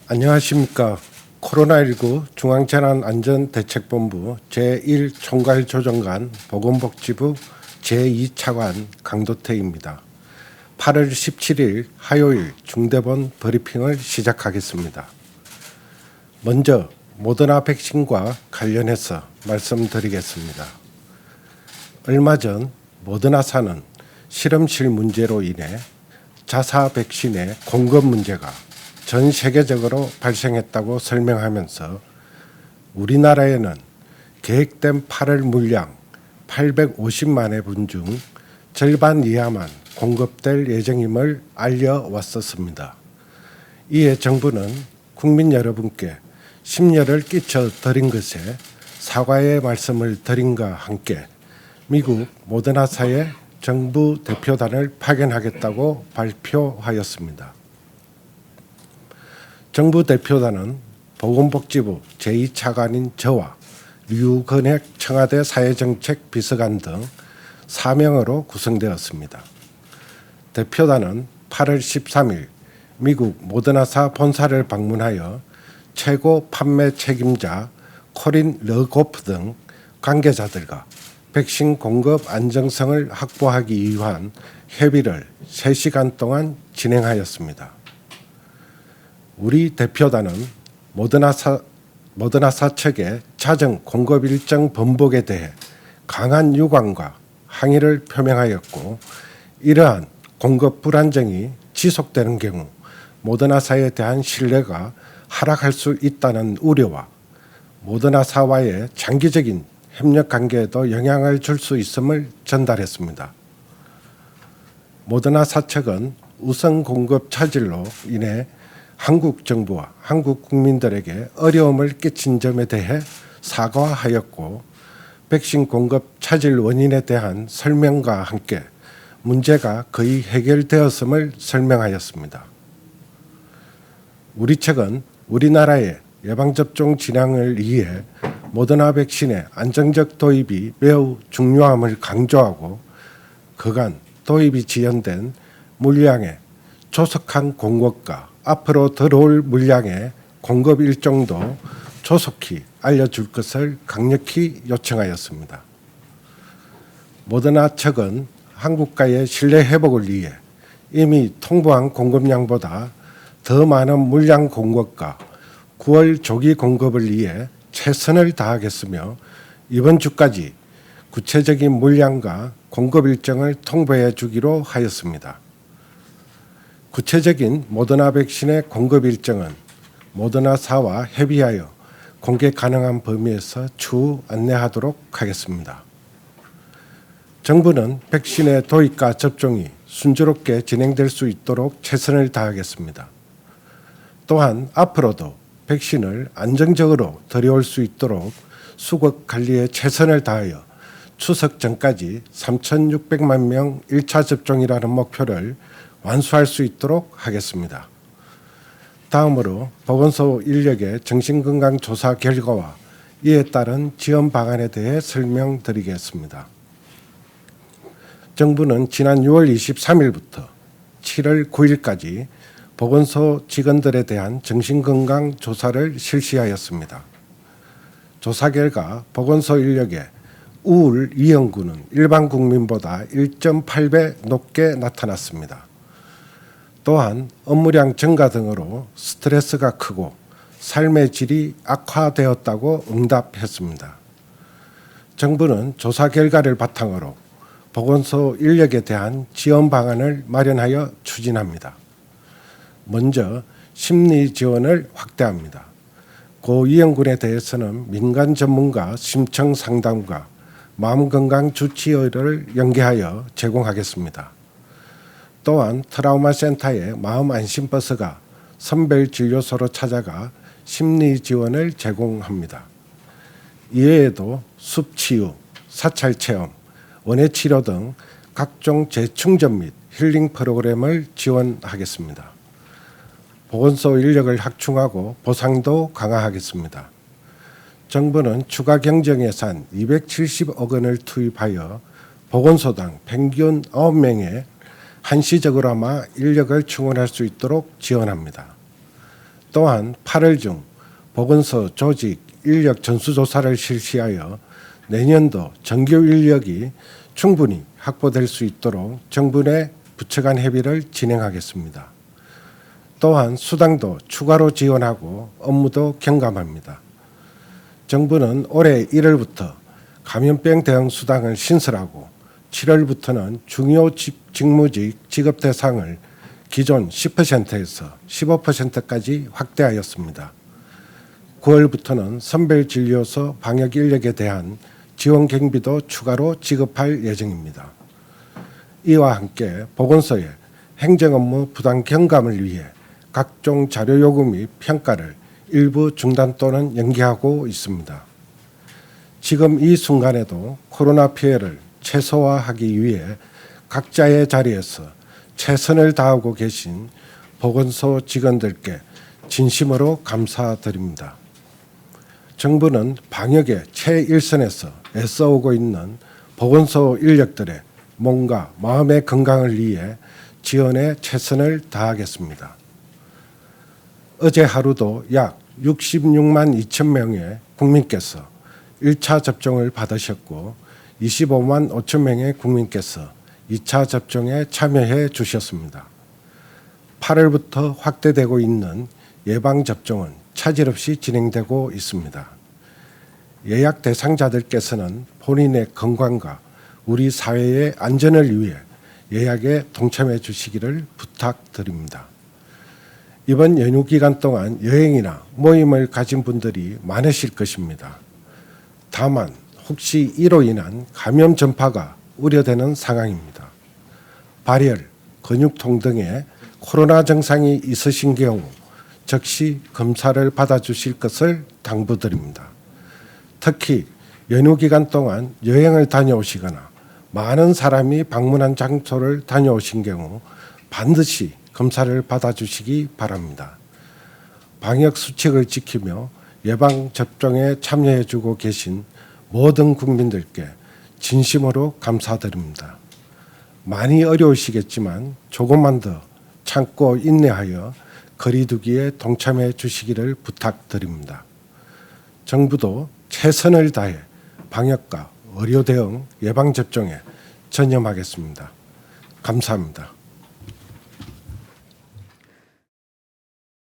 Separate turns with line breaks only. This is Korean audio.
안녕하십니까. 코로나19 중앙재난안전대책본부 제1총괄조정관 보건복지부 제2차관 강도태입니다. 8월 17일 화요일 중대본 브리핑을 시작하겠습니다. 먼저 모더나 백신과 관련해서 말씀드리겠습니다. 얼마 전 모더나사는 실험실 문제로 인해 자사 백신의 공급 문제가 전 세계적으로 발생했다고 설명하면서 우리나라에는 계획된 8월 물량 850만회 분 중 절반 이하만 공급될 예정임을 알려왔었습니다. 이에 정부는 국민 여러분께 심려를 끼쳐 드린 것에 사과의 말씀을 드림과 함께 미국 모더나사의 정부 대표단을 파견하겠다고 발표하였습니다. 정부 대표단은 보건복지부 제2차관인 저와 류건핵 청와대 사회정책 비서관 등 4명으로 구성되었습니다. 대표단은 8월 13일 미국 모더나사 본사를 방문하여 최고 판매 책임자 코린 러고프 등 관계자들과 백신 공급 안정성을 확보하기 위한 협의를 3시간 동안 진행하였습니다. 우리 대표단은 모더나사 측의 자정 공급 일정 번복에 대해 강한 유감과 항의를 표명하였고, 이러한 공급 불안정이 지속되는 경우 모더나사에 대한 신뢰가 하락할 수 있다는 우려와 모더나사와의 장기적인 협력 관계에도 영향을 줄 수 있음을 전달했습니다. 모더나사 측은 우선 공급 차질로 인해 한국 정부와 한국 국민들에게 어려움을 끼친 점에 대해 사과하였고, 백신 공급 차질 원인에 대한 설명과 함께 문제가 거의 해결되었음을 설명하였습니다. 우리 측은 우리나라의 예방접종 진행을 위해 모더나 백신의 안정적 도입이 매우 중요함을 강조하고, 그간 도입이 지연된 물량의 조속한 공급과 앞으로 들어올 물량의 공급 일정도 조속히 알려줄 것을 강력히 요청하였습니다. 모더나 측은 한국과의 신뢰 회복을 위해 이미 통보한 공급량보다 더 많은 물량 공급과 9월 조기 공급을 위해 최선을 다하겠으며, 이번 주까지 구체적인 물량과 공급 일정을 통보해 주기로 하였습니다. 구체적인 모더나 백신의 공급 일정은 모더나사와 협의하여 공개 가능한 범위에서 추후 안내하도록 하겠습니다. 정부는 백신의 도입과 접종이 순조롭게 진행될 수 있도록 최선을 다하겠습니다. 또한 앞으로도 백신을 안정적으로 들여올 수 있도록 수급 관리에 최선을 다하여 추석 전까지 3,600만 명 1차 접종이라는 목표를 완수할 수 있도록 하겠습니다. 다음으로 보건소 인력의 정신건강 조사 결과와 이에 따른 지원 방안에 대해 설명드리겠습니다. 정부는 지난 6월 23일부터 7월 9일까지 보건소 직원들에 대한 정신건강 조사를 실시하였습니다. 조사 결과 보건소 인력의 우울 위험군은 일반 국민보다 1.8배 높게 나타났습니다. 또한 업무량 증가 등으로 스트레스가 크고 삶의 질이 악화되었다고 응답했습니다. 정부는 조사 결과를 바탕으로 보건소 인력에 대한 지원 방안을 마련하여 추진합니다. 먼저 심리 지원을 확대합니다. 고위험군에 대해서는 민간 전문가 심층 상담과 마음건강 주치의를 연계하여 제공하겠습니다. 또한 트라우마 센터의 마음안심버스가 선별진료소로 찾아가 심리 지원을 제공합니다. 이외에도 숲치유, 사찰체험, 원예치료 등 각종 재충전 및 힐링 프로그램을 지원하겠습니다. 보건소 인력을 확충하고 보상도 강화하겠습니다. 정부는 추가 경정 예산 270억 원을 투입하여 보건소당 평균 9명의 한시적으로나마 인력을 충원할 수 있도록 지원합니다. 또한 8월 중 보건소 조직 인력 전수조사를 실시하여 내년도 정규 인력이 충분히 확보될 수 있도록 정부 내 부처 간 협의를 진행하겠습니다. 또한 수당도 추가로 지원하고 업무도 경감합니다. 정부는 올해 1월부터 감염병 대응 수당을 신설하고 7월부터는 중요 직무직 지급 대상을 기존 10%에서 15%까지 확대하였습니다. 9월부터는 선별진료소 방역 인력에 대한 지원 경비도 추가로 지급할 예정입니다. 이와 함께 보건소의 행정업무 부담 경감을 위해 각종 자료 요구 및 평가를 일부 중단 또는 연기하고 있습니다. 지금 이 순간에도 코로나 피해를 최소화하기 위해 각자의 자리에서 최선을 다하고 계신 보건소 직원들께 진심으로 감사드립니다. 정부는 방역의 최일선에서 애써오고 있는 보건소 인력들의 몸과 마음의 건강을 위해 지원에 최선을 다하겠습니다. 어제 하루도 약 66만 2천 명의 국민께서 1차 접종을 받으셨고 25만 5천 명의 국민께서 2차 접종에 참여해 주셨습니다. 8월부터 확대되고 있는 예방접종은 차질 없이 진행되고 있습니다. 예약 대상자들께서는 본인의 건강과 우리 사회의 안전을 위해 예약에 동참해 주시기를 부탁드립니다. 이번 연휴 기간 동안 여행이나 모임을 가진 분들이 많으실 것입니다. 다만 혹시 이로 인한 감염 전파가 우려되는 상황입니다. 발열, 근육통 등의 코로나 증상이 있으신 경우 즉시 검사를 받아주실 것을 당부드립니다. 특히 연휴 기간 동안 여행을 다녀오시거나 많은 사람이 방문한 장소를 다녀오신 경우 반드시 검사를 받아주시기 바랍니다. 방역 수칙을 지키며 예방접종에 참여해주고 계신 모든 국민들께 진심으로 감사드립니다. 많이 어려우시겠지만 조금만 더 참고 인내하여 거리두기에 동참해 주시기를 부탁드립니다. 정부도 최선을 다해 방역과 의료 대응 예방접종에 전념하겠습니다. 감사합니다.